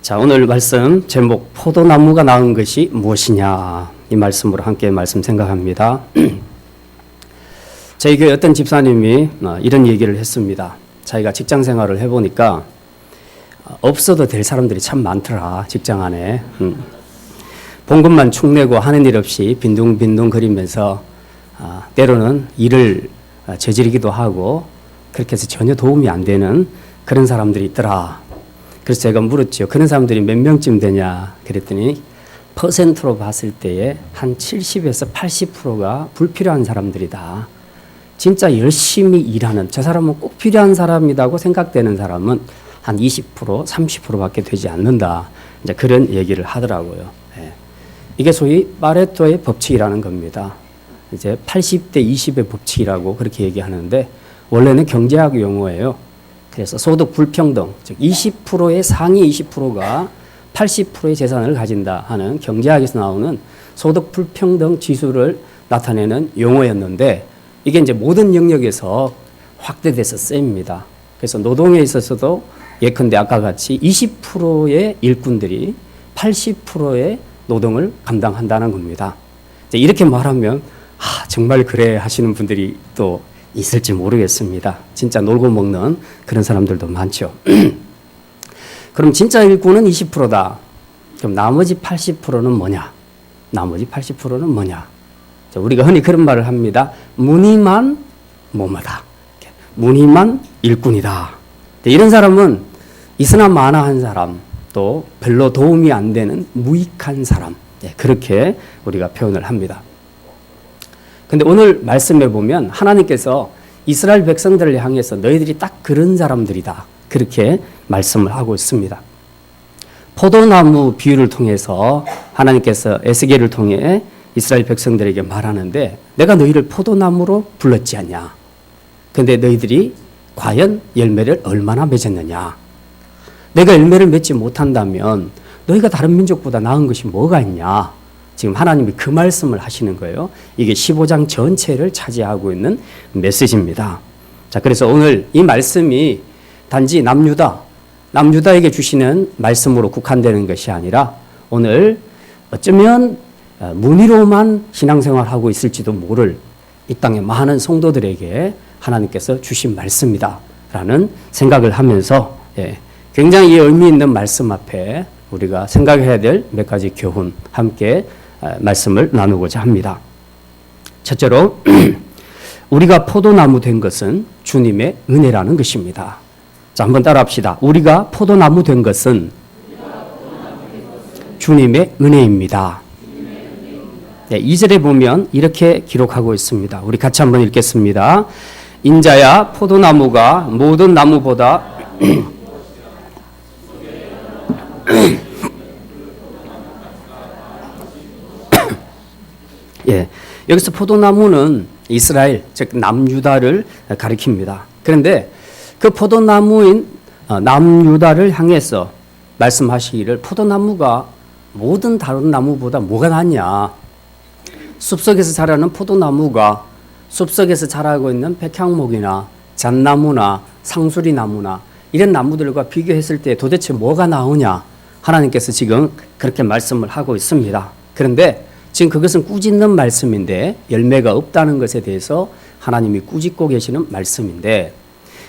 자, 오늘 말씀 제목 포도나무가 낳은 것이 무엇이냐, 이 말씀으로 함께 말씀 생각합니다. 저희 교회 어떤 집사님이 이런 얘기를 했습니다. 자기가 직장 생활을 해보니까 없어도 될 사람들이 참 많더라, 직장 안에. 봉급만 축내고 하는 일 없이 빈둥빈둥 거리면서 때로는 일을 저지르기도 하고 그렇게 해서 전혀 도움이 안 되는 그런 사람들이 있더라. 그래서 제가 물었죠. 그런 사람들이 몇 명쯤 되냐 그랬더니 퍼센트로 봤을 때에 한 70에서 80%가 불필요한 사람들이다. 진짜 열심히 일하는, 저 사람은 꼭 필요한 사람이라고 생각되는 사람은 한 20%, 30%밖에 되지 않는다. 이제 그런 얘기를 하더라고요. 예. 이게 소위 파레토의 법칙이라는 겁니다. 이제 80대 20의 법칙이라고 그렇게 얘기하는데 원래는 경제학 용어예요. 그래서 소득 불평등, 즉 20%의 상위 20%가 80%의 재산을 가진다 하는 경제학에서 나오는 소득 불평등 지수를 나타내는 용어였는데 이게 이제 모든 영역에서 확대돼서 쓰입니다. 그래서 노동에 있어서도 예컨대 아까 같이 20%의 일꾼들이 80%의 노동을 감당한다는 겁니다. 이렇게 말하면 정말 그래 하시는 분들이 또 있을지 모르겠습니다. 진짜 놀고 먹는 그런 사람들도 많죠. 그럼 진짜 일꾼은 20%다. 그럼 나머지 80%는 뭐냐? 나머지 80%는 뭐냐? 우리가 흔히 그런 말을 합니다. 무늬만 뭐뭐다. 무늬만 일꾼이다. 이런 사람은 있으나 마나한 사람, 또 별로 도움이 안 되는 무익한 사람, 그렇게 우리가 표현을 합니다. 근데 오늘 말씀에 보면 하나님께서 이스라엘 백성들을 향해서 너희들이 딱 그런 사람들이다, 그렇게 말씀을 하고 있습니다. 포도나무 비유를 통해서 하나님께서 에스겔을 통해 이스라엘 백성들에게 말하는데 내가 너희를 포도나무로 불렀지 않냐. 근데 너희들이 과연 열매를 얼마나 맺었느냐. 내가 열매를 맺지 못한다면 너희가 다른 민족보다 나은 것이 뭐가 있냐. 지금 하나님이 그 말씀을 하시는 거예요. 이게 15장 전체를 차지하고 있는 메시지입니다. 자, 그래서 오늘 이 말씀이 단지 남유다에게 주시는 말씀으로 국한되는 것이 아니라 오늘 어쩌면 문의로만 신앙생활하고 있을지도 모를 이 땅의 많은 성도들에게 하나님께서 주신 말씀이다 라는 생각을 하면서 굉장히 의미 있는 말씀 앞에 우리가 생각해야 될 몇 가지 교훈 함께 말씀을 나누고자 합니다. 첫째로 우리가 포도나무 된 것은 주님의 은혜라는 것입니다. 자, 한번 따라합시다. 우리가 포도나무 된 것은 주님의 은혜입니다. 2절에 보면 이렇게 기록하고 있습니다. 우리 같이 한번 읽겠습니다. 인자야 포도나무가 모든 나무보다 여기서 포도나무는 이스라엘, 즉 남유다를 가리킵니다. 그런데 그 포도나무인 남유다를 향해서 말씀하시기를 포도나무가 모든 다른 나무보다 뭐가 낫냐. 숲속에서 자라는 포도나무가 숲속에서 자라고 있는 백향목이나 잣나무나 상수리나무나 이런 나무들과 비교했을 때 도대체 뭐가 나오냐. 하나님께서 지금 그렇게 말씀을 하고 있습니다. 그런데 지금 그것은 꾸짖는 말씀인데 열매가 없다는 것에 대해서 하나님이 꾸짖고 계시는 말씀인데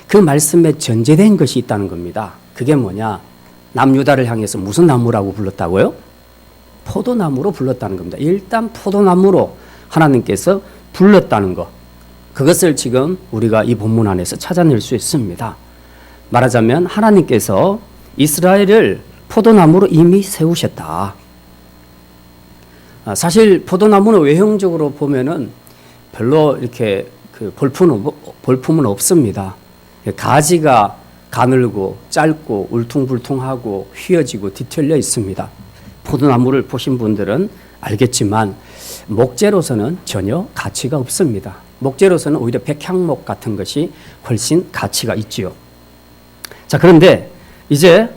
그 말씀에 전제된 것이 있다는 겁니다. 그게 뭐냐? 남유다를 향해서 무슨 나무라고 불렀다고요? 포도나무로 불렀다는 겁니다. 일단 포도나무로 하나님께서 불렀다는 것, 그것을 지금 우리가 이 본문 안에서 찾아낼 수 있습니다. 말하자면 하나님께서 이스라엘을 포도나무로 이미 세우셨다. 사실 포도나무는 외형적으로 보면은 별로 이렇게 볼품은 없습니다. 가지가 가늘고 짧고 울퉁불퉁하고 휘어지고 뒤틀려 있습니다. 포도나무를 보신 분들은 알겠지만 목재로서는 전혀 가치가 없습니다. 목재로서는 오히려 백향목 같은 것이 훨씬 가치가 있지요. 자, 그런데 이제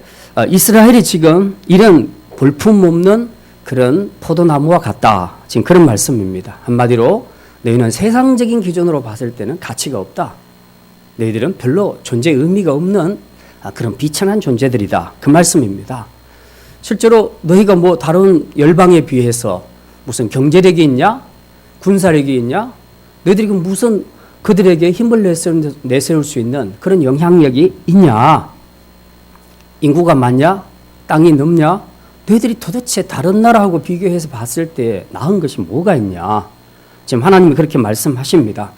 이스라엘이 지금 이런 볼품 없는 그런 포도나무와 같다. 지금 그런 말씀입니다. 한마디로 너희는 세상적인 기준으로 봤을 때는 가치가 없다. 너희들은 별로 존재 의미가 없는 그런 비천한 존재들이다. 그 말씀입니다. 실제로 너희가 뭐 다른 열방에 비해서 무슨 경제력이 있냐? 군사력이 있냐? 너희들이 무슨 그들에게 힘을 내세울 수 있는 그런 영향력이 있냐? 인구가 많냐? 땅이 넓냐? 너희들이 도대체 다른 나라하고 비교해서 봤을 때 나은 것이 뭐가 있냐? 지금 하나님이 그렇게 말씀하십니다.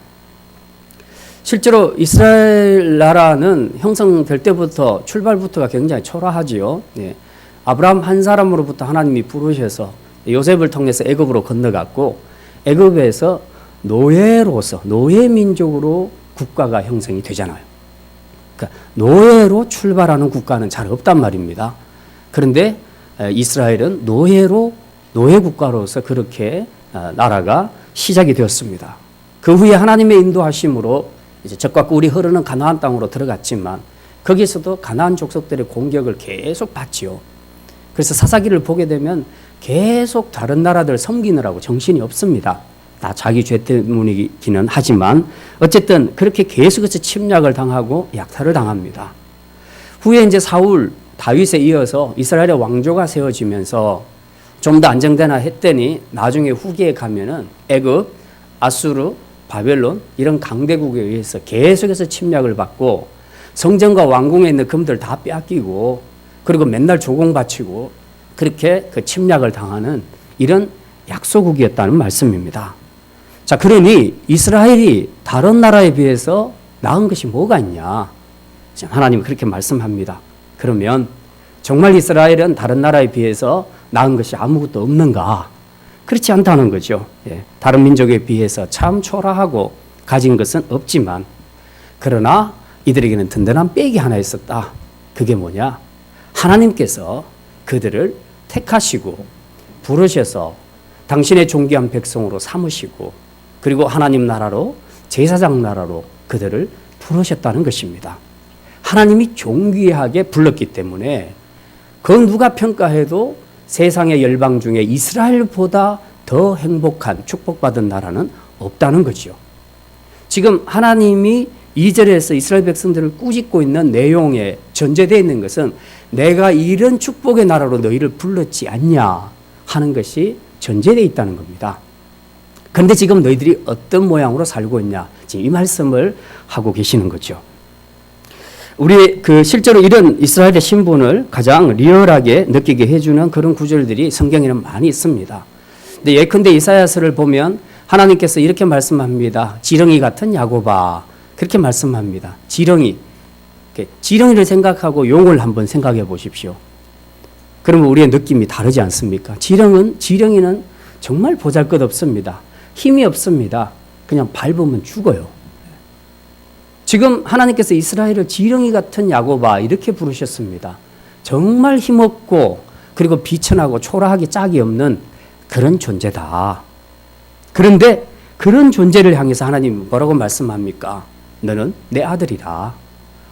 실제로 이스라엘 나라는 형성될 때부터 출발부터가 굉장히 초라하지요. 예. 아브라함 한 사람으로부터 하나님이 부르셔서 요셉을 통해서 애굽으로 건너갔고 애굽에서 노예로서 노예민족으로 국가가 형성이 되잖아요. 그러니까 노예로 출발하는 국가는 잘 없단 말입니다. 그런데 이스라엘은 노예 국가로서 그렇게 나라가 시작이 되었습니다. 그 후에 하나님의 인도하심으로 이제 적과 꿀이 흐르는 가나안 땅으로 들어갔지만 거기서도 가나안 족속들의 공격을 계속 받지요. 그래서 사사기를 보게 되면 계속 다른 나라들 섬기느라고 정신이 없습니다. 다 자기 죄 때문이기는 하지만 어쨌든 그렇게 계속해서 침략을 당하고 약탈을 당합니다. 후에 이제 사울, 다윗에 이어서 이스라엘의 왕조가 세워지면서 좀 더 안정되나 했더니 나중에 후기에 가면은 애굽, 아수르, 바벨론 이런 강대국에 의해서 계속해서 침략을 받고 성전과 왕궁에 있는 금들 다 빼앗기고 그리고 맨날 조공 바치고 그렇게 그 침략을 당하는 이런 약소국이었다는 말씀입니다. 자, 그러니 이스라엘이 다른 나라에 비해서 나은 것이 뭐가 있냐? 하나님은 그렇게 말씀합니다. 그러면 정말 이스라엘은 다른 나라에 비해서 나은 것이 아무것도 없는가? 그렇지 않다는 거죠. 예, 다른 민족에 비해서 참 초라하고 가진 것은 없지만 그러나 이들에게는 든든한 백이 하나 있었다. 그게 뭐냐? 하나님께서 그들을 택하시고 부르셔서 당신의 존귀한 백성으로 삼으시고 그리고 하나님 나라로 제사장 나라로 그들을 부르셨다는 것입니다. 하나님이 존귀하게 불렀기 때문에 그 누가 평가해도 세상의 열방 중에 이스라엘보다 더 행복한 축복받은 나라는 없다는 거죠. 지금 하나님이 2절에서 이스라엘 백성들을 꾸짖고 있는 내용에 전제되어 있는 것은 내가 이런 축복의 나라로 너희를 불렀지 않냐 하는 것이 전제되어 있다는 겁니다. 그런데 지금 너희들이 어떤 모양으로 살고 있냐 지금 이 말씀을 하고 계시는 거죠. 우리 실제로 이런 이스라엘의 신분을 가장 리얼하게 느끼게 해주는 그런 구절들이 성경에는 많이 있습니다. 근데 예컨대 이사야서를 보면 하나님께서 이렇게 말씀합니다. 지렁이 같은 야곱아 그렇게 말씀합니다. 지렁이를 생각하고 용을 한번 생각해 보십시오. 그러면 우리의 느낌이 다르지 않습니까? 지렁이는 정말 보잘것없습니다. 힘이 없습니다. 그냥 밟으면 죽어요. 지금 하나님께서 이스라엘을 지렁이 같은 야곱아 이렇게 부르셨습니다. 정말 힘없고 그리고 비천하고 초라하기 짝이 없는 그런 존재다. 그런데 그런 존재를 향해서 하나님 뭐라고 말씀합니까? 너는 내 아들이다.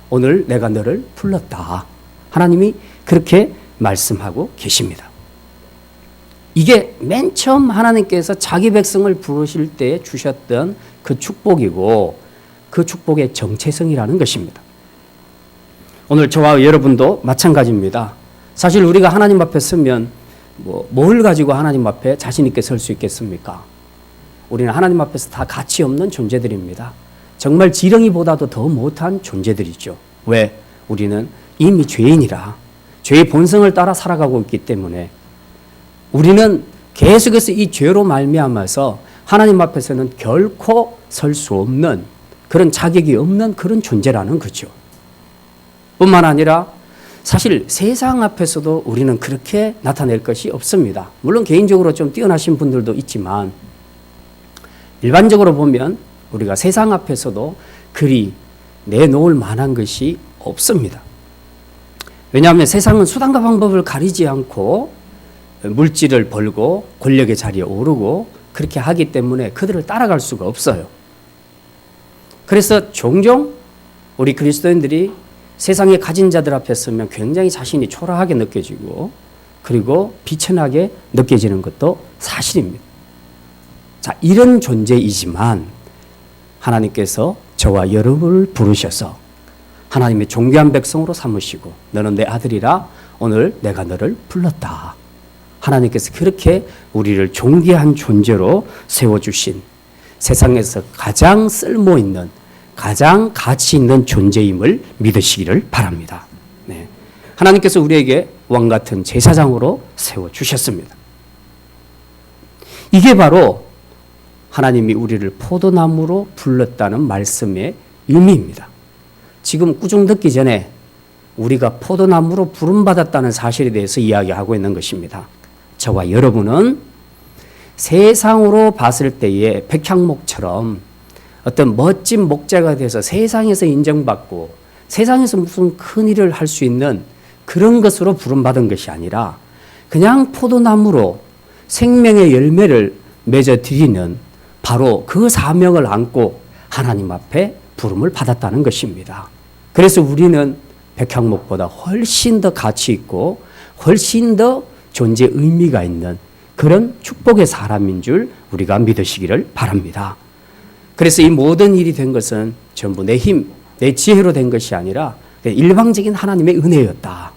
오늘 내가 너를 불렀다. 하나님이 그렇게 말씀하고 계십니다. 이게 맨 처음 하나님께서 자기 백성을 부르실 때 주셨던 그 축복이고 그 축복의 정체성이라는 것입니다. 오늘 저와 여러분도 마찬가지입니다. 사실 우리가 하나님 앞에 서면 뭘 가지고 하나님 앞에 자신 있게 설 수 있겠습니까? 우리는 하나님 앞에서 다 가치 없는 존재들입니다. 정말 지렁이보다도 더 못한 존재들이죠. 왜? 우리는 이미 죄인이라 죄의 본성을 따라 살아가고 있기 때문에 우리는 계속해서 이 죄로 말미암아서 하나님 앞에서는 결코 설 수 없는 그런 자격이 없는 그런 존재라는 거죠. 뿐만 아니라 사실 세상 앞에서도 우리는 그렇게 나타낼 것이 없습니다. 물론 개인적으로 좀 뛰어나신 분들도 있지만 일반적으로 보면 우리가 세상 앞에서도 그리 내놓을 만한 것이 없습니다. 왜냐하면 세상은 수단과 방법을 가리지 않고 물질을 벌고 권력의 자리에 오르고 그렇게 하기 때문에 그들을 따라갈 수가 없어요. 그래서 종종 우리 그리스도인들이 세상에 가진 자들 앞에 서면 굉장히 자신이 초라하게 느껴지고 그리고 비천하게 느껴지는 것도 사실입니다. 자, 이런 존재이지만 하나님께서 저와 여러분을 부르셔서 하나님의 존귀한 백성으로 삼으시고 너는 내 아들이라 오늘 내가 너를 불렀다. 하나님께서 그렇게 우리를 존귀한 존재로 세워주신 세상에서 가장 쓸모있는, 가장 가치 있는 존재임을 믿으시기를 바랍니다. 네. 하나님께서 우리에게 왕같은 제사장으로 세워주셨습니다. 이게 바로 하나님이 우리를 포도나무로 불렀다는 말씀의 의미입니다. 지금 꾸중 듣기 전에 우리가 포도나무로 부름받았다는 사실에 대해서 이야기하고 있는 것입니다. 저와 여러분은 세상으로 봤을 때의 백향목처럼 어떤 멋진 목자가 돼서 세상에서 인정받고 세상에서 무슨 큰 일을 할 수 있는 그런 것으로 부름받은 것이 아니라 그냥 포도나무로 생명의 열매를 맺어드리는 바로 그 사명을 안고 하나님 앞에 부름을 받았다는 것입니다. 그래서 우리는 백향목보다 훨씬 더 가치 있고 훨씬 더 존재 의미가 있는 그런 축복의 사람인 줄 우리가 믿으시기를 바랍니다. 그래서 이 모든 일이 된 것은 전부 내 힘, 내 지혜로 된 것이 아니라 일방적인 하나님의 은혜였다.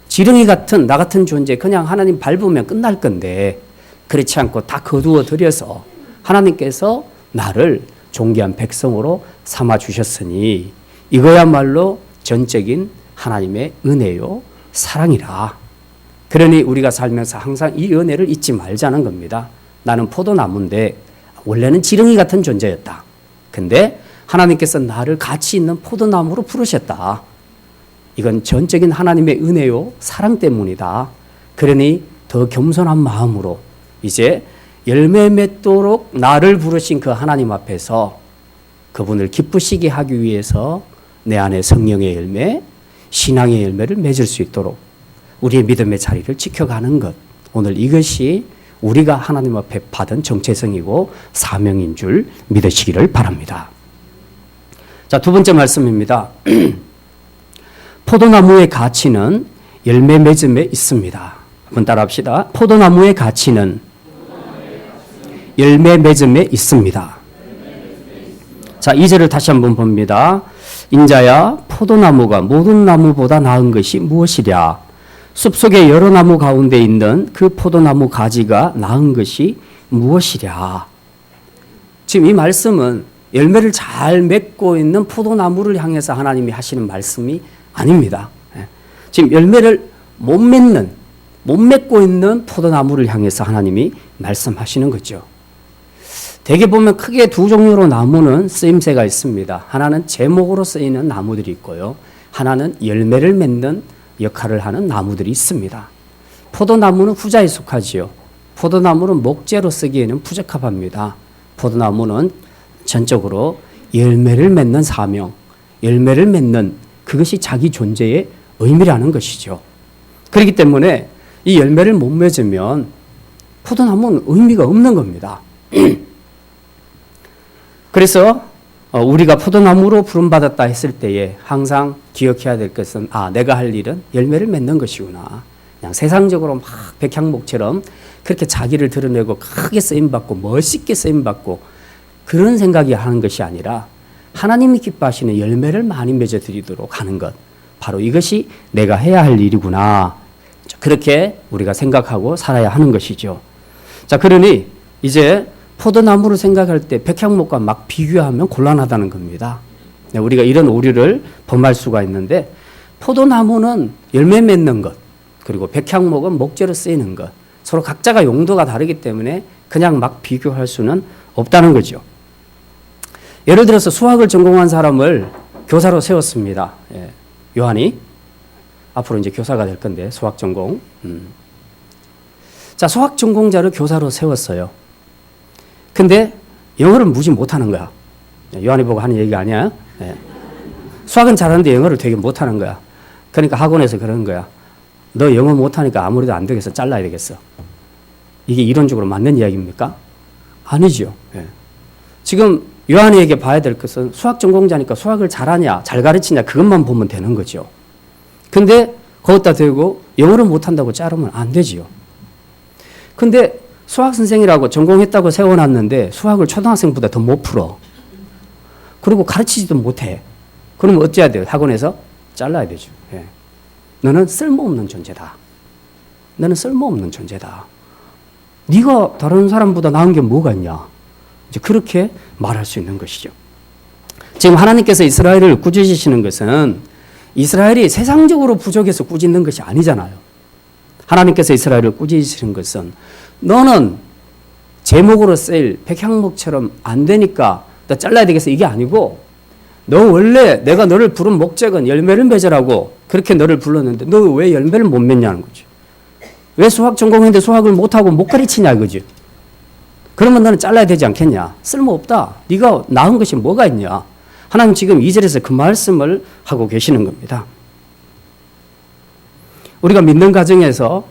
지렁이 같은 나 같은 존재 그냥 하나님 밟으면 끝날 건데 그렇지 않고 다 거두어 들여서 하나님께서 나를 존귀한 백성으로 삼아 주셨으니 이거야말로 전적인 하나님의 은혜요 사랑이라. 그러니 우리가 살면서 항상 이 은혜를 잊지 말자는 겁니다. 나는 포도나무인데 원래는 지렁이 같은 존재였다. 근데 하나님께서 나를 가치 있는 포도나무로 부르셨다. 이건 전적인 하나님의 은혜요 사랑 때문이다. 그러니 더 겸손한 마음으로 이제 열매 맺도록 나를 부르신 그 하나님 앞에서 그분을 기쁘시게 하기 위해서 내 안에 성령의 열매, 신앙의 열매를 맺을 수 있도록 우리의 믿음의 자리를 지켜가는 것. 오늘 이것이 우리가 하나님 앞에 받은 정체성이고 사명인 줄 믿으시기를 바랍니다. 자, 두 번째 말씀입니다. 포도나무의 가치는 열매 맺음에 있습니다. 한번 따라합시다. 포도나무의 가치는 열매 맺음에 있습니다. 자, 2절을 다시 한번 봅니다. 인자야, 포도나무가 모든 나무보다 나은 것이 무엇이랴? 숲속의 여러 나무 가운데 있는 그 포도나무 가지가 나은 것이 무엇이랴? 지금 이 말씀은 열매를 잘 맺고 있는 포도나무를 향해서 하나님이 하시는 말씀이 아닙니다. 지금 열매를 못 맺고 있는 포도나무를 향해서 하나님이 말씀하시는 거죠. 대개 보면 크게 두 종류로 나무는 쓰임새가 있습니다. 하나는 제목으로 쓰이는 나무들이 있고요. 하나는 열매를 맺는 역할을 하는 나무들이 있습니다. 포도나무는 후자에 속하지요. 포도나무는 목재로 쓰기에는 부적합합니다. 포도나무는 전적으로 열매를 맺는 사명, 열매를 맺는 그것이 자기 존재의 의미라는 것이죠. 그렇기 때문에 이 열매를 못 맺으면 포도나무는 의미가 없는 겁니다. 그래서 우리가 포도나무로 부름받았다 했을 때에 항상 기억해야 될 것은 내가 할 일은 열매를 맺는 것이구나. 그냥 세상적으로 막 백향목처럼 그렇게 자기를 드러내고 크게 쓰임받고 멋있게 쓰임받고 그런 생각이 하는 것이 아니라 하나님이 기뻐하시는 열매를 많이 맺어드리도록 하는 것. 바로 이것이 내가 해야 할 일이구나. 그렇게 우리가 생각하고 살아야 하는 것이죠. 자, 그러니 이제 포도나무를 생각할 때 백향목과 막 비교하면 곤란하다는 겁니다. 우리가 이런 오류를 범할 수가 있는데 포도나무는 열매 맺는 것, 그리고 백향목은 목재로 쓰이는 것. 서로 각자가 용도가 다르기 때문에 그냥 막 비교할 수는 없다는 거죠. 예를 들어서 수학을 전공한 사람을 교사로 세웠습니다. 요한이 앞으로 이제 교사가 될 건데 수학 전공. 자, 수학 전공자를 교사로 세웠어요. 근데 영어를 무지 못하는 거야. 요한이 보고 하는 얘기가 아니야. 수학은 잘하는데 영어를 되게 못하는 거야. 그러니까 학원에서 그러는 거야. 너 영어 못하니까 아무래도 안 되겠어. 잘라야 되겠어. 이게 이론적으로 맞는 이야기입니까? 아니죠. 지금 요한이에게 봐야 될 것은 수학 전공자니까 수학을 잘하냐, 잘 가르치냐 그것만 보면 되는 거죠. 근데 거기다 대고 영어를 못한다고 자르면 안 되지요. 근데 수학 선생이라고 전공했다고 세워놨는데 수학을 초등학생보다 더 못 풀어. 그리고 가르치지도 못해. 그러면 어찌해야 돼요? 학원에서 잘라야 되죠. 너는 쓸모없는 존재다. 너는 쓸모없는 존재다. 네가 다른 사람보다 나은 게 뭐가 있냐. 이제 그렇게 말할 수 있는 것이죠. 지금 하나님께서 이스라엘을 꾸짖으시는 것은 이스라엘이 세상적으로 부족해서 꾸짖는 것이 아니잖아요. 하나님께서 이스라엘을 꾸짖으시는 것은 너는 제목으로 쓰일 백향목처럼 안 되니까 너 잘라야 되겠어 이게 아니고 너 원래 내가 너를 부른 목적은 열매를 맺으라고 그렇게 너를 불렀는데 너 왜 열매를 못 맺냐는 거지. 왜 수학 전공했는데 수학을 못하고 못 가르치냐 이거지. 그러면 너는 잘라야 되지 않겠냐. 쓸모없다. 네가 나은 것이 뭐가 있냐. 하나님 지금 2절에서 그 말씀을 하고 계시는 겁니다. 우리가 믿는 가정에서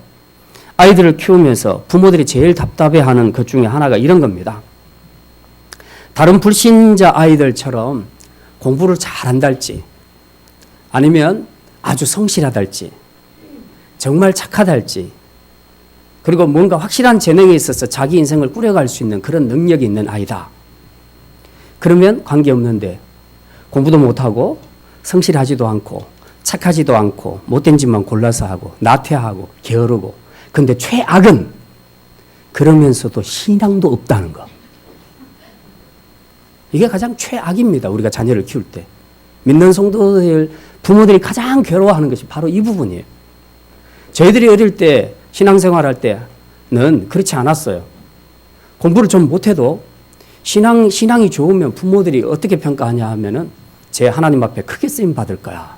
아이들을 키우면서 부모들이 제일 답답해하는 것 중에 하나가 이런 겁니다. 다른 불신자 아이들처럼 공부를 잘한달지 아니면 아주 성실하달지 정말 착하달지 그리고 뭔가 확실한 재능에 있어서 자기 인생을 꾸려갈 수 있는 그런 능력이 있는 아이다. 그러면 관계없는데 공부도 못하고 성실하지도 않고 착하지도 않고 못된 짓만 골라서 하고 나태하고 게으르고 근데 최악은 그러면서도 신앙도 없다는 거. 이게 가장 최악입니다. 우리가 자녀를 키울 때. 믿는 성도들, 부모들이 가장 괴로워하는 것이 바로 이 부분이에요. 저희들이 어릴 때 신앙생활 할 때는 그렇지 않았어요. 공부를 좀 못해도 신앙이 좋으면 부모들이 어떻게 평가하냐 하면은 제 하나님 앞에 크게 쓰임 받을 거야.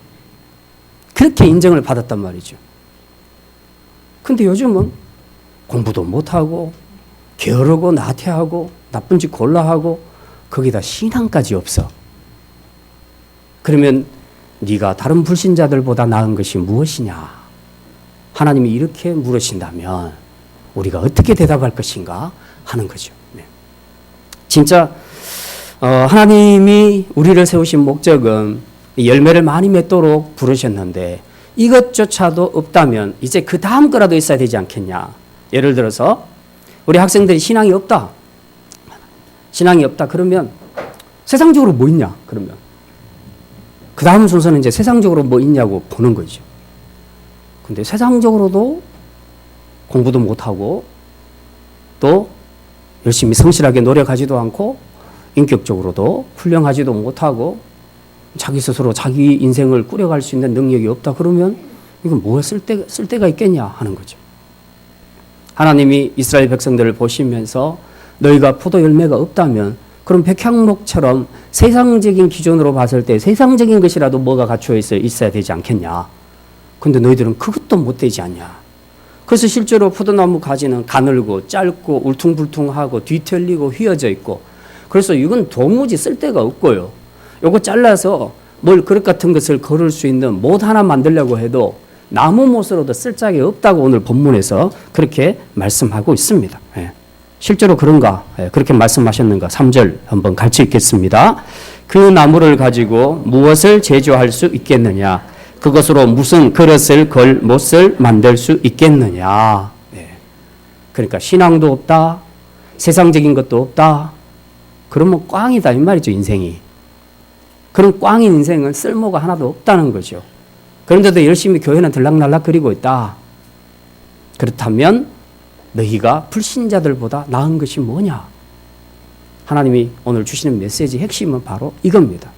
그렇게 인정을 받았단 말이죠. 근데 요즘은 공부도 못하고 게으르고 나태하고 나쁜 짓 골라하고 거기다 신앙까지 없어. 그러면 네가 다른 불신자들보다 나은 것이 무엇이냐? 하나님이 이렇게 물으신다면 우리가 어떻게 대답할 것인가 하는 거죠. 네. 진짜 하나님이 우리를 세우신 목적은 열매를 많이 맺도록 부르셨는데 이것조차도 없다면 이제 그 다음 거라도 있어야 되지 않겠냐. 예를 들어서 우리 학생들이 신앙이 없다. 신앙이 없다. 그러면 세상적으로 뭐 있냐? 그러면 그 다음 순서는 이제 세상적으로 뭐 있냐고 보는 거죠. 근데 세상적으로도 공부도 못하고 또 열심히 성실하게 노력하지도 않고 인격적으로도 훌륭하지도 못하고 자기 스스로 자기 인생을 꾸려갈 수 있는 능력이 없다. 그러면 이건 뭐에 쓸데가 있겠냐 하는 거죠. 하나님이 이스라엘 백성들을 보시면서 너희가 포도 열매가 없다면 그럼 백향목처럼 세상적인 기준으로 봤을 때 세상적인 것이라도 뭐가 갖추어 있어야 되지 않겠냐. 근데 너희들은 그것도 못 되지 않냐. 그래서 실제로 포도나무 가지는 가늘고 짧고 울퉁불퉁하고 뒤틀리고 휘어져 있고 그래서 이건 도무지 쓸데가 없고요. 요거 잘라서 뭘 그릇 같은 것을 걸을 수 있는 못 하나 만들려고 해도 나무 못으로도 쓸 짝이 없다고 오늘 본문에서 그렇게 말씀하고 있습니다. 예. 실제로 그런가? 예, 그렇게 말씀하셨는가? 3절 한번 같이 읽겠습니다. 그 나무를 가지고 무엇을 제조할 수 있겠느냐? 그것으로 무슨 그릇을 걸 못을 만들 수 있겠느냐? 예. 그러니까 신앙도 없다. 세상적인 것도 없다. 그러면 꽝이다 이 말이죠. 인생이. 그런 꽝인 인생은 쓸모가 하나도 없다는 거죠. 그런데도 열심히 교회는 들락날락 그리고 있다. 그렇다면 너희가 불신자들보다 나은 것이 뭐냐? 하나님이 오늘 주시는 메시지 핵심은 바로 이겁니다.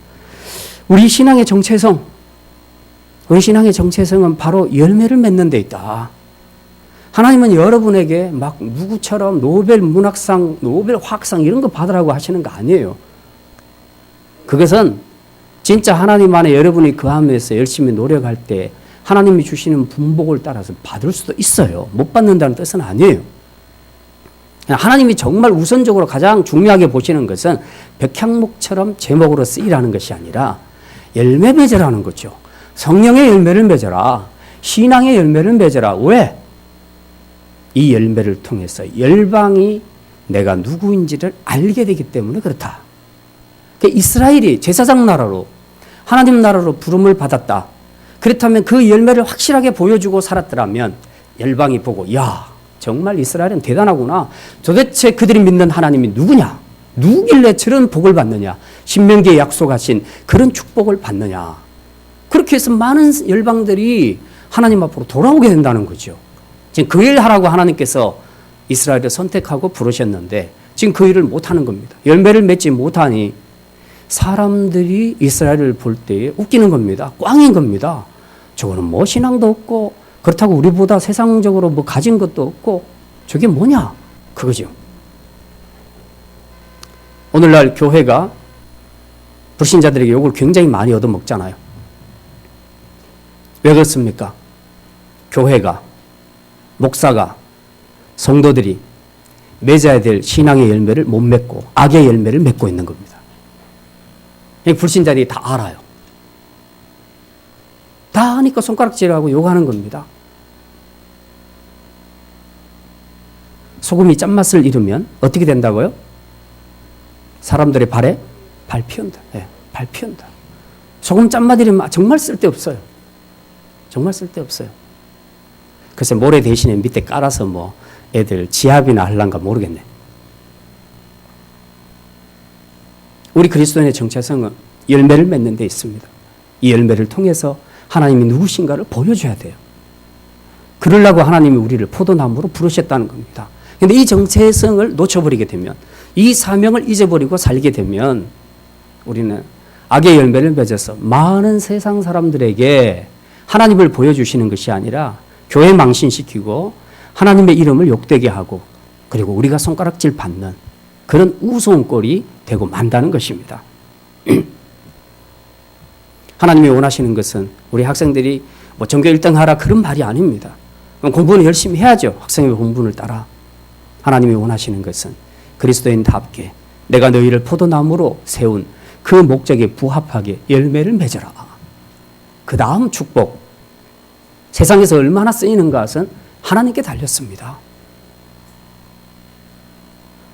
우리 신앙의 정체성은 바로 열매를 맺는 데 있다. 하나님은 여러분에게 막 누구처럼 노벨 문학상, 노벨 화학상 이런 거 받으라고 하시는 거 아니에요. 그것은 진짜 하나님 안에 여러분이 그 안에서 열심히 노력할 때 하나님이 주시는 분복을 따라서 받을 수도 있어요. 못 받는다는 뜻은 아니에요. 하나님이 정말 우선적으로 가장 중요하게 보시는 것은 백향목처럼 제목으로 쓰이라는 것이 아니라 열매 맺으라는 거죠. 성령의 열매를 맺어라. 신앙의 열매를 맺어라. 왜? 이 열매를 통해서 열방이 내가 누구인지를 알게 되기 때문에 그렇다. 이스라엘이 제사장 나라로 하나님 나라로 부름을 받았다. 그렇다면 그 열매를 확실하게 보여주고 살았더라면 열방이 보고 야 정말 이스라엘은 대단하구나. 도대체 그들이 믿는 하나님이 누구냐? 누구길래 저런 복을 받느냐? 신명기에 약속하신 그런 축복을 받느냐? 그렇게 해서 많은 열방들이 하나님 앞으로 돌아오게 된다는 거죠. 지금 그 일 하라고 하나님께서 이스라엘을 선택하고 부르셨는데 지금 그 일을 못하는 겁니다. 열매를 맺지 못하니 사람들이 이스라엘을 볼 때에 웃기는 겁니다. 꽝인 겁니다. 저거는 뭐 신앙도 없고 그렇다고 우리보다 세상적으로 뭐 가진 것도 없고 저게 뭐냐? 그거죠. 오늘날 교회가 불신자들에게 욕을 굉장히 많이 얻어먹잖아요. 왜 그렇습니까? 교회가, 목사가, 성도들이 맺어야 될 신앙의 열매를 못 맺고 악의 열매를 맺고 있는 겁니다. 불신자들이 다 알아요. 다 아니까 손가락질하고 욕하는 겁니다. 소금이 짠맛을 잃으면 어떻게 된다고요? 사람들의 발에 발 피운다. 네, 발 피운다. 소금 짠맛 잃으면 정말 쓸데없어요. 정말 쓸데없어요. 글쎄 모래 대신에 밑에 깔아서 뭐 애들 지압이나 할란가 모르겠네. 우리 그리스도인의 정체성은 열매를 맺는 데 있습니다. 이 열매를 통해서 하나님이 누구신가를 보여줘야 돼요. 그러려고 하나님이 우리를 포도나무로 부르셨다는 겁니다. 그런데 이 정체성을 놓쳐버리게 되면, 이 사명을 잊어버리고 살게 되면 우리는 악의 열매를 맺어서 많은 세상 사람들에게 하나님을 보여주시는 것이 아니라 교회 망신시키고 하나님의 이름을 욕되게 하고 그리고 우리가 손가락질 받는 그런 우스운 꼴이 되고 만다는 것입니다. 하나님이 원하시는 것은 우리 학생들이 뭐 전교 1등 하라 그런 말이 아닙니다. 공부는 열심히 해야죠. 학생의 공부를 따라. 하나님이 원하시는 것은 그리스도인답게 내가 너희를 포도나무로 세운 그 목적에 부합하게 열매를 맺어라. 그 다음 축복. 세상에서 얼마나 쓰이는 것은 하나님께 달렸습니다.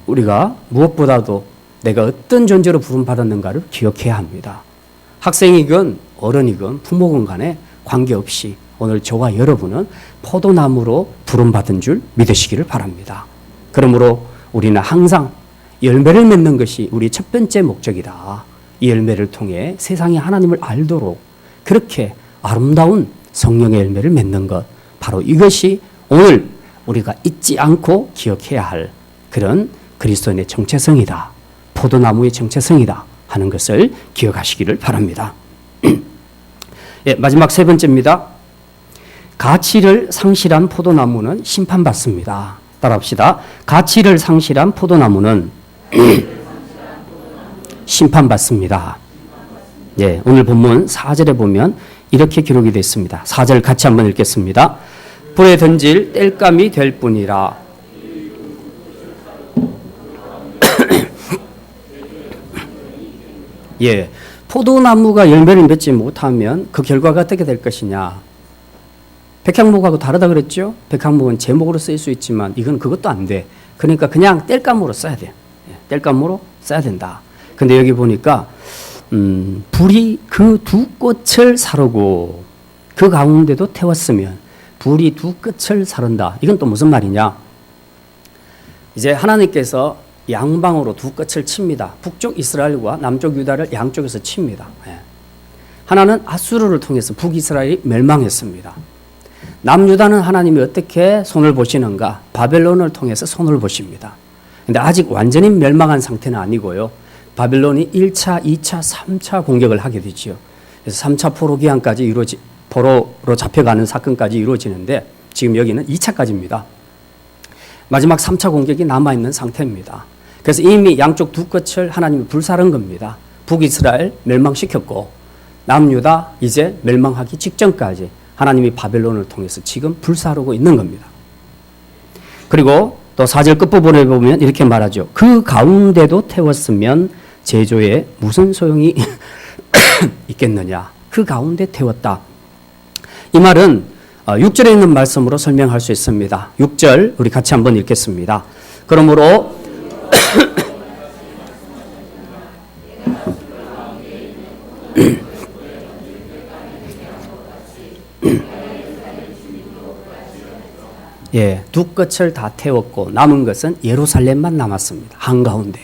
우리가 무엇보다도 내가 어떤 존재로 부름받았는가를 기억해야 합니다. 학생이건 어른이건 부모건 간에 관계없이 오늘 저와 여러분은 포도나무로 부름받은 줄 믿으시기를 바랍니다. 그러므로 우리는 항상 열매를 맺는 것이 우리 첫 번째 목적이다. 이 열매를 통해 세상이 하나님을 알도록 그렇게 아름다운 성령의 열매를 맺는 것, 바로 이것이 오늘 우리가 잊지 않고 기억해야 할 그런 그리스도인의 정체성이다. 포도나무의 정체성이다 하는 것을 기억하시기를 바랍니다. 예, 마지막 세 번째입니다. 가치를 상실한 포도나무는 심판받습니다. 따라합시다. 가치를 상실한 포도나무는 심판받습니다. 예, 오늘 본문 4절에 보면 이렇게 기록이 되어 있습니다. 4절 같이 한번 읽겠습니다. 불에 던질 땔감이 될 뿐이라. 예, 포도나무가 열매를 맺지 못하면 그 결과가 어떻게 될 것이냐. 백향목하고 다르다 그랬죠? 백향목은 제목으로 쓰일 수 있지만 이건 그것도 안 돼. 그러니까 그냥 땔감으로 써야 돼. 땔감으로 써야 된다. 근데 여기 보니까 불이 그 두 꽃을 사르고 그 가운데도 태웠으면 불이 두 끝을 사른다. 이건 또 무슨 말이냐? 이제 하나님께서 양방으로 두 끝을 칩니다. 북쪽 이스라엘과 남쪽 유다를 양쪽에서 칩니다. 하나는 아수르를 통해서 북이스라엘이 멸망했습니다. 남유다는 하나님이 어떻게 손을 보시는가? 바벨론을 통해서 손을 보십니다. 근데 아직 완전히 멸망한 상태는 아니고요. 바벨론이 1차, 2차, 3차 공격을 하게 되죠. 그래서 3차 포로기한까지 포로로 잡혀가는 사건까지 이루어지는데 지금 여기는 2차까지입니다. 마지막 3차 공격이 남아있는 상태입니다. 그래서 이미 양쪽 두 끝을 하나님이 불사른 겁니다. 북이스라엘 멸망시켰고 남유다 이제 멸망하기 직전까지 하나님이 바벨론을 통해서 지금 불사르고 있는 겁니다. 그리고 또 4절 끝부분에 보면 이렇게 말하죠. 그 가운데도 태웠으면 제조에 무슨 소용이 있겠느냐. 그 가운데 태웠다. 이 말은 6절에 있는 말씀으로 설명할 수 있습니다. 6절 우리 같이 한번 읽겠습니다. 그러므로 예, 두 끝을 다 태웠고 남은 것은 예루살렘만 남았습니다. 한가운데.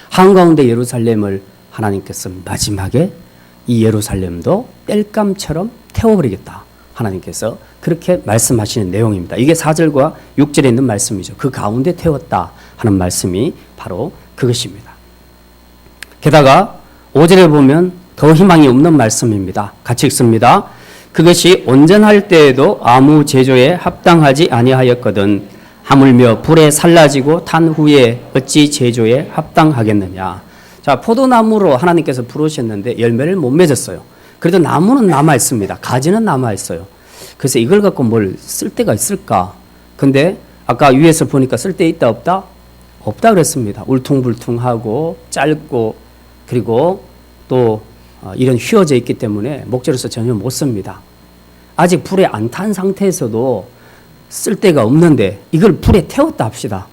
한가운데 예루살렘을 하나님께서 마지막에 이 예루살렘도 땔감처럼 태워버리겠다. 하나님께서 그렇게 말씀하시는 내용입니다. 이게 4절과 6절에 있는 말씀이죠. 그 가운데 태웠다 하는 말씀이 바로 그것입니다. 게다가 5절에 보면 더 희망이 없는 말씀입니다. 같이 읽습니다. 그것이 온전할 때에도 아무 제조에 합당하지 아니하였거든 하물며 불에 살라지고 탄 후에 어찌 제조에 합당하겠느냐. 자, 포도나무로 하나님께서 부르셨는데 열매를 못 맺었어요. 그래도 나무는 남아 있습니다. 가지는 남아 있어요. 그래서 이걸 갖고 뭘 쓸 데가 있을까? 근데 아까 위에서 보니까 쓸 데 있다 없다? 없다 그랬습니다. 울퉁불퉁하고 짧고 그리고 또 이런 휘어져 있기 때문에 목재로서 전혀 못 씁니다. 아직 불에 안 탄 상태에서도 쓸 데가 없는데 이걸 불에 태웠다 합시다.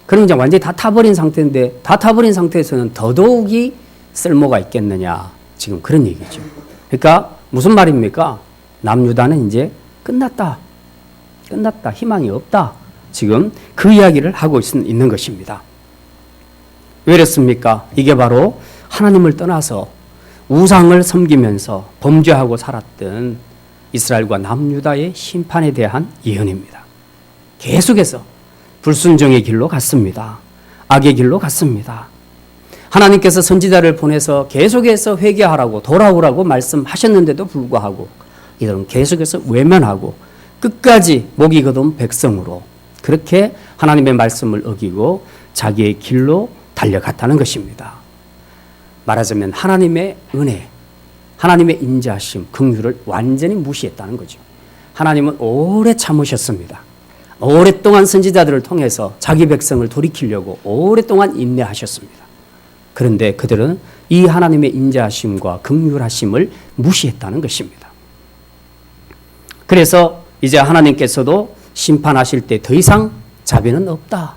그럼 이제 완전히 다 타버린 상태인데 다 타버린 상태에서는 더더욱이 쓸모가 있겠느냐. 지금 그런 얘기죠. 그러니까 무슨 말입니까? 남유다는 이제 끝났다. 끝났다. 희망이 없다. 지금 그 이야기를 하고 있는 것입니다. 왜 그렇습니까? 이게 바로 하나님을 떠나서 우상을 섬기면서 범죄하고 살았던 이스라엘과 남유다의 심판에 대한 예언입니다. 계속해서 불순종의 길로 갔습니다. 악의 길로 갔습니다. 하나님께서 선지자를 보내서 계속해서 회개하라고 돌아오라고 말씀하셨는데도 불구하고 이들은 계속해서 외면하고 끝까지 목이 거둔 백성으로 그렇게 하나님의 말씀을 어기고 자기의 길로 달려갔다는 것입니다. 말하자면 하나님의 은혜, 하나님의 인자하심, 긍휼을 완전히 무시했다는 거죠. 하나님은 오래 참으셨습니다. 오랫동안 선지자들을 통해서 자기 백성을 돌이키려고 오랫동안 인내하셨습니다. 그런데 그들은 이 하나님의 인자하심과 긍휼하심을 무시했다는 것입니다. 그래서 이제 하나님께서도 심판하실 때 더 이상 자비는 없다.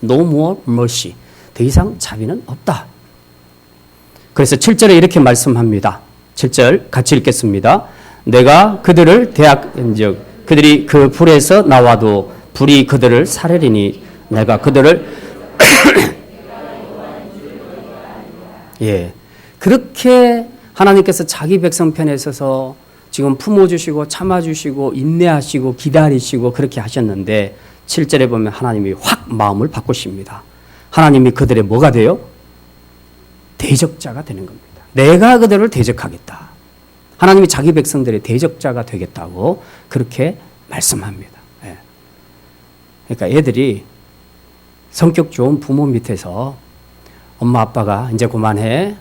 No more mercy. 더 이상 자비는 없다. 그래서 7절에 이렇게 말씀합니다. 7절 같이 읽겠습니다. 내가 그들을 그들이 그 불에서 나와도 불이 그들을 사르리니 내가 그들을 예, 그렇게 하나님께서 자기 백성 편에 서서 지금 품어주시고 참아주시고 인내하시고 기다리시고 그렇게 하셨는데 7절에 보면 하나님이 확 마음을 바꾸십니다. 하나님이 그들의 뭐가 돼요? 대적자가 되는 겁니다. 내가 그들을 대적하겠다. 하나님이 자기 백성들의 대적자가 되겠다고 그렇게 말씀합니다. 예. 그러니까 애들이 성격 좋은 부모 밑에서 엄마 아빠가 이제 그만해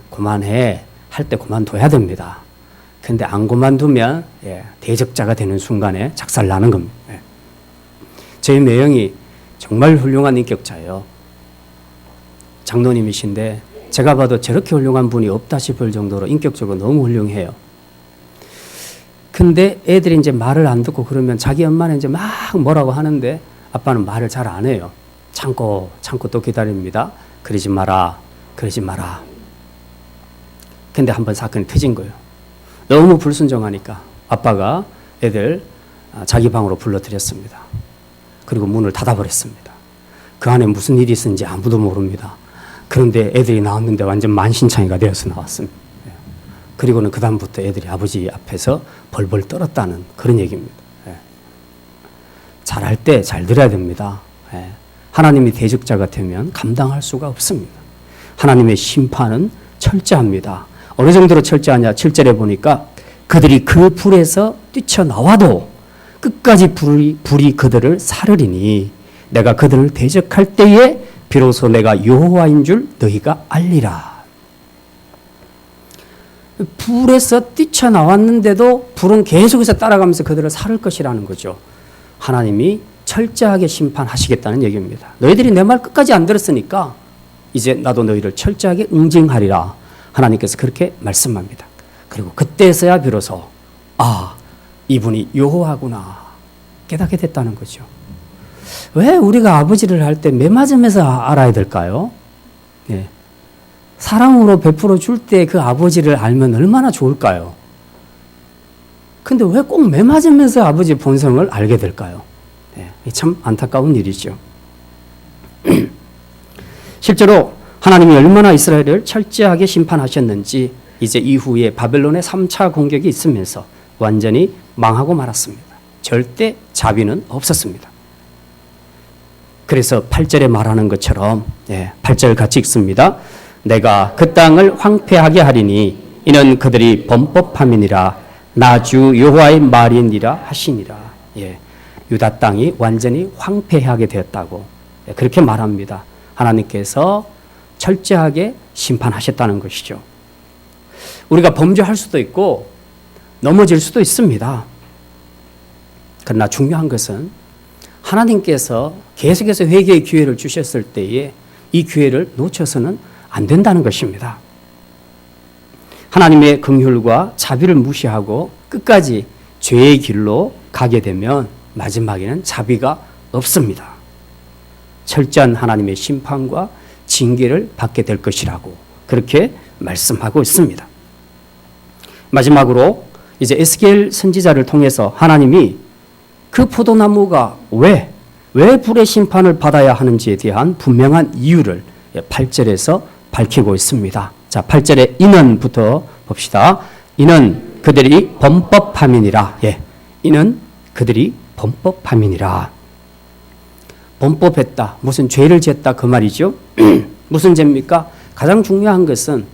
할 때 그만둬야 됩니다. 근데 안 그만두면 대적자가 되는 순간에 작살나는 겁니다. 예. 저희 매형이 정말 훌륭한 인격자예요. 장로님이신데 제가 봐도 저렇게 훌륭한 분이 없다 싶을 정도로 인격적으로 너무 훌륭해요. 근데 애들이 이제 말을 안 듣고 그러면 자기 엄마는 이제 막 뭐라고 하는데 아빠는 말을 잘 안 해요. 참고 또 기다립니다. 그러지 마라. 근데 한번 사건이 터진 거예요. 너무 불순종하니까 아빠가 애들 자기 방으로 불러들였습니다. 그리고 문을 닫아버렸습니다. 그 안에 무슨 일이 있었는지 아무도 모릅니다. 그런데 애들이 나왔는데 완전 만신창이가 되어서 나왔습니다. 그리고는 그 다음부터 애들이 아버지 앞에서 벌벌 떨었다는 그런 얘기입니다. 잘할 때 잘 들어야 됩니다. 하나님이 대적자가 되면 감당할 수가 없습니다. 하나님의 심판은 철저합니다. 어느 정도로 철저하냐? 7절에 보니까 그들이 그 불에서 뛰쳐나와도 끝까지 불이 그들을 사르리니 내가 그들을 대적할 때에 비로소 내가 여호와인 줄 너희가 알리라. 불에서 뛰쳐나왔는데도 불은 계속해서 따라가면서 그들을 살을 것이라는 거죠. 하나님이 철저하게 심판하시겠다는 얘기입니다. 너희들이 내 말 끝까지 안 들었으니까 이제 나도 너희를 철저하게 응징하리라. 하나님께서 그렇게 말씀합니다. 그리고 그때서야 비로소 이분이 여호와구나 깨닫게 됐다는 거죠. 왜 우리가 아버지를 할 때 매맞으면서 알아야 될까요? 사랑으로 베풀어 줄 때 그 아버지를 알면 얼마나 좋을까요? 근데 왜 꼭 매맞으면서 아버지 본성을 알게 될까요? 참 안타까운 일이죠. 실제로 하나님이 얼마나 이스라엘을 철저하게 심판하셨는지 이제 이후에 바벨론의 3차 공격이 있으면서 완전히 망하고 말았습니다. 절대 자비는 없었습니다. 그래서 8절에 말하는 것처럼 8절 같이 읽습니다. 내가 그 땅을 황폐하게 하리니 이는 그들이 범법함이니라 나 주 여호와의 말이니라 하시니라. 유다 땅이 완전히 황폐하게 되었다고 그렇게 말합니다. 하나님께서 철저하게 심판하셨다는 것이죠. 우리가 범죄할 수도 있고 넘어질 수도 있습니다. 그러나 중요한 것은 하나님께서 계속해서 회개의 기회를 주셨을 때에 이 기회를 놓쳐서는 안 된다는 것입니다. 하나님의 긍휼과 자비를 무시하고 끝까지 죄의 길로 가게 되면 마지막에는 자비가 없습니다. 철저한 하나님의 심판과 징계를 받게 될 것이라고 그렇게 말씀하고 있습니다. 마지막으로 이제 에스겔 선지자를 통해서 하나님이 그 포도나무가 왜 불의 심판을 받아야 하는지에 대한 분명한 이유를 8절에서 밝히고 있습니다. 자, 8절의 이는부터 봅시다. 이는 그들이 범법함이니라. 이는 그들이 범법함이니라. 범법했다. 무슨 죄를 지었다 그 말이죠. 무슨 죄입니까? 가장 중요한 것은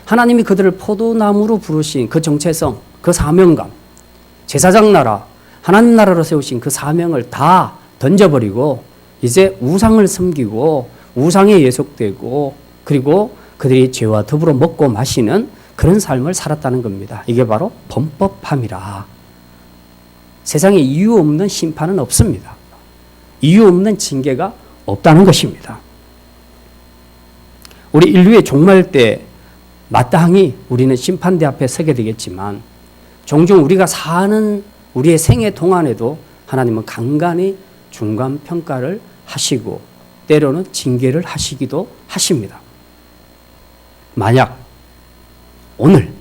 하나님이 그들을 포도나무로 부르신 그 정체성, 그 사명감, 제사장 나라, 하나님 나라로 세우신 그 사명을 다 던져버리고 이제 우상을 섬기고 우상에 예속되고 그리고 그들이 죄와 더불어 먹고 마시는 그런 삶을 살았다는 겁니다. 이게 바로 범법함이라. 세상에 이유 없는 심판은 없습니다. 이유 없는 징계가 없다는 것입니다. 우리 인류의 종말 때 마땅히 우리는 심판대 앞에 서게 되겠지만 종종 우리가 사는 우리의 생애 동안에도 하나님은 간간히 중간평가를 하시고 때로는 징계를 하시기도 하십니다. 만약 오늘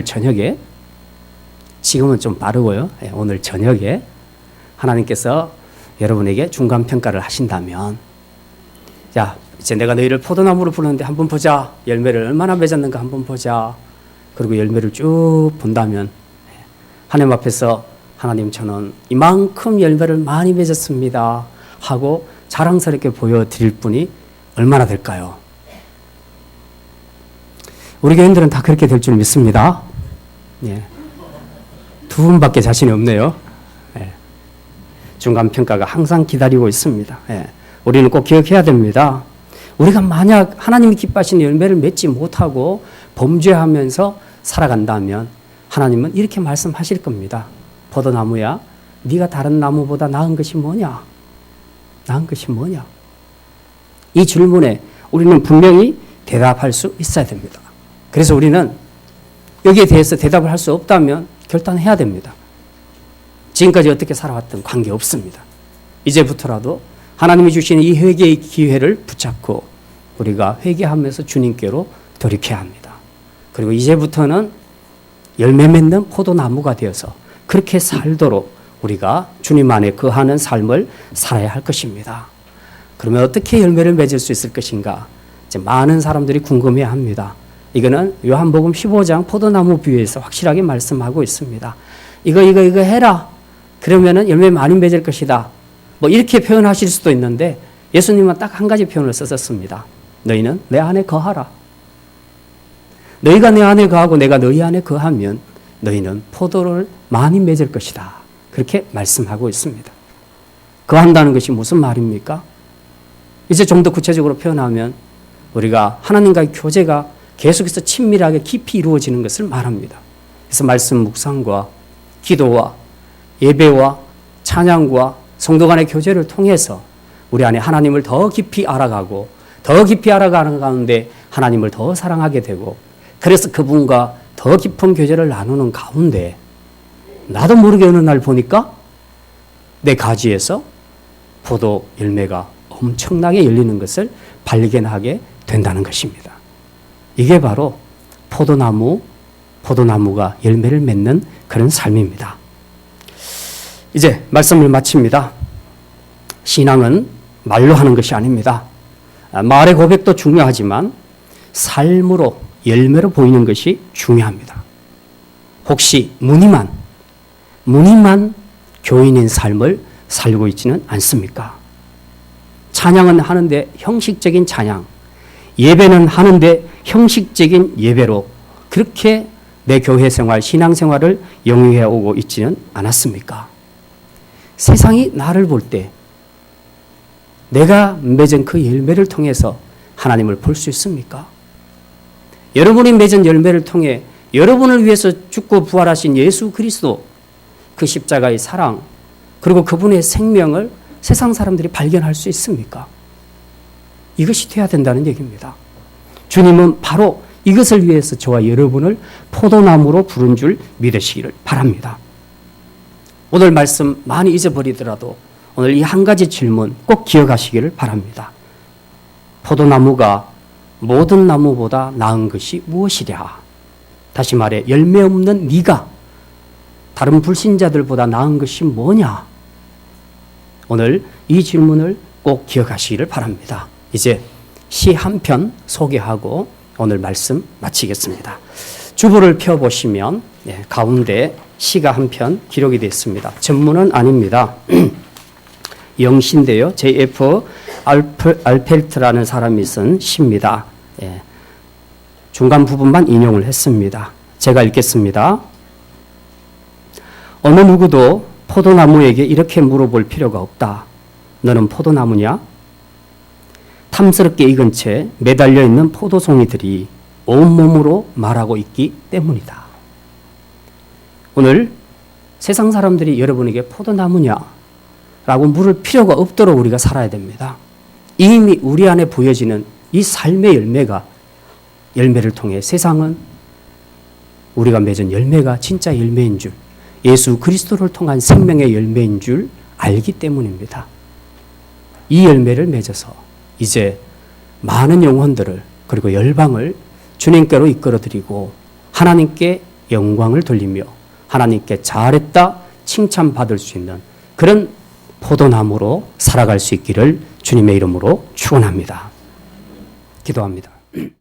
저녁에 지금은 좀 빠르고요. 오늘 저녁에 하나님께서 여러분에게 중간평가를 하신다면 자 이제 내가 너희를 포도나무로 부르는데 한번 보자. 열매를 얼마나 맺었는가 한번 보자. 그리고 열매를 쭉 본다면 하나님 앞에서 하나님 저는 이만큼 열매를 많이 맺었습니다 하고 자랑스럽게 보여드릴 분이 얼마나 될까요? 우리 교인들은 다 그렇게 될 줄 믿습니다. 두 분밖에 자신이 없네요. 중간평가가 항상 기다리고 있습니다. 우리는 꼭 기억해야 됩니다. 우리가 만약 하나님이 기뻐하시는 열매를 맺지 못하고 범죄하면서 살아간다면 하나님은 이렇게 말씀하실 겁니다. 포도나무야, 네가 다른 나무보다 나은 것이 뭐냐? 나은 것이 뭐냐? 이 질문에 우리는 분명히 대답할 수 있어야 됩니다. 그래서 우리는 여기에 대해서 대답을 할 수 없다면 결단해야 됩니다. 지금까지 어떻게 살아왔든 관계없습니다. 이제부터라도 하나님이 주시는 이 회개의 기회를 붙잡고 우리가 회개하면서 주님께로 돌이켜야 합니다. 그리고 이제부터는 열매 맺는 포도나무가 되어서 그렇게 살도록 우리가 주님 안에 거하는 삶을 살아야 할 것입니다. 그러면 어떻게 열매를 맺을 수 있을 것인가? 이제 많은 사람들이 궁금해합니다. 이거는 요한복음 15장 포도나무 비유에서 확실하게 말씀하고 있습니다. 이거 해라. 그러면은 열매 많이 맺을 것이다. 뭐 이렇게 표현하실 수도 있는데 예수님은 딱 한 가지 표현을 썼습니다. 너희는 내 안에 거하라. 너희가 내 안에 거하고 내가 너희 안에 거하면 너희는 포도를 많이 맺을 것이다. 그렇게 말씀하고 있습니다. 거한다는 것이 무슨 말입니까? 이제 좀 더 구체적으로 표현하면 우리가 하나님과의 교제가 계속해서 친밀하게 깊이 이루어지는 것을 말합니다. 그래서 말씀 묵상과 기도와 예배와 찬양과 성도 간의 교제를 통해서 우리 안에 하나님을 더 깊이 알아가고 더 깊이 알아가는 가운데 하나님을 더 사랑하게 되고 그래서 그분과 더 깊은 교제를 나누는 가운데 나도 모르게 어느 날 보니까 내 가지에서 포도 열매가 엄청나게 열리는 것을 발견하게 된다는 것입니다. 이게 바로 포도나무가 열매를 맺는 그런 삶입니다. 이제 말씀을 마칩니다. 신앙은 말로 하는 것이 아닙니다. 말의 고백도 중요하지만 삶으로 열매로 보이는 것이 중요합니다. 혹시 무늬만 무늬만 교인인 삶을 살고 있지는 않습니까? 찬양은 하는데 형식적인 찬양, 예배는 하는데 형식적인 예배로 그렇게 내 교회 생활, 신앙 생활을 영위해 오고 있지는 않았습니까? 세상이 나를 볼 때 내가 맺은 그 열매를 통해서 하나님을 볼 수 있습니까? 여러분이 맺은 열매를 통해 여러분을 위해서 죽고 부활하신 예수 그리스도 그 십자가의 사랑 그리고 그분의 생명을 세상 사람들이 발견할 수 있습니까? 이것이 돼야 된다는 얘기입니다. 주님은 바로 이것을 위해서 저와 여러분을 포도나무로 부른 줄 믿으시기를 바랍니다. 오늘 말씀 많이 잊어버리더라도 오늘 이 한 가지 질문 꼭 기억하시기를 바랍니다. 포도나무가 모든 나무보다 나은 것이 무엇이랴? 다시 말해 열매 없는 네가 다른 불신자들보다 나은 것이 뭐냐? 오늘 이 질문을 꼭 기억하시기를 바랍니다. 이제 시 한 편 소개하고 오늘 말씀 마치겠습니다. 주보를 펴보시면 가운데 시가 한 편 기록이 되어 있습니다. 전문은 아닙니다. 영시인데요. J.F. 알펠트라는 사람이 쓴 시입니다. 중간 부분만 인용을 했습니다. 제가 읽겠습니다. 어느 누구도 포도나무에게 이렇게 물어볼 필요가 없다. 너는 포도나무냐? 탐스럽게 익은 채 매달려 있는 포도송이들이 온몸으로 말하고 있기 때문이다. 오늘 세상 사람들이 여러분에게 포도나무냐? 라고 물을 필요가 없도록 우리가 살아야 됩니다. 이미 우리 안에 보여지는 이 삶의 열매를 통해 세상은 우리가 맺은 열매가 진짜 열매인 줄, 예수 그리스도를 통한 생명의 열매인 줄 알기 때문입니다. 이 열매를 맺어서 이제 많은 영혼들을 그리고 열방을 주님께로 이끌어드리고 하나님께 영광을 돌리며 하나님께 잘했다 칭찬받을 수 있는 그런 포도나무로 살아갈 수 있기를 주님의 이름으로 축원합니다. 기도합니다.